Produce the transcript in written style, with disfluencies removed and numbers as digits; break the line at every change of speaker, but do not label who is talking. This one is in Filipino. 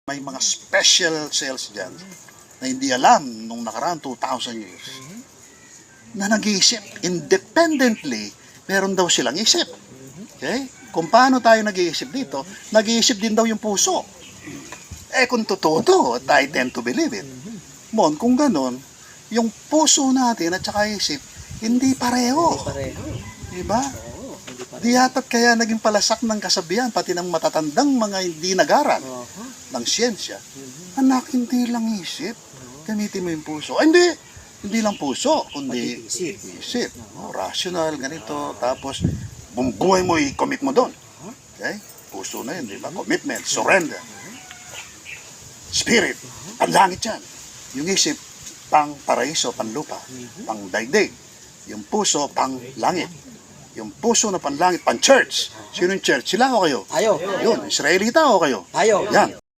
May mga special cells dyan na hindi alam nung nakaraan 2,000 years na nag-iisip. Independently, meron daw silang isip. Okay? Kung paano tayo nag-iisip dito, nag-iisip din daw yung puso. Kung totoo to, I tend to believe it. Kung ganun, yung puso natin at saka isip, hindi pareho.
Pareho.
Diba?
Oo, hindi pareho.
Di yata't kaya naging palasak ng kasabihan, pati ng matatandang mga hindi nag-aral ng siyensya. Anak, hindi lang isip. Gamitin mo yung puso. Hindi lang puso, kundi isip. Rational, ganito. Tapos, buhay mo, i-commit mo doon. Okay? Puso na yun, di ba? Commitment, surrender. Spirit, panlangit yan. Yung isip, pang paraiso, pang lupa, pang daigdig. Yung puso, pang langit. Yung puso na panlangit, pang church. Sino yung church? Sila o kayo?
Tayo.
Yun, Israelita o kayo?
Tayo.
Yan.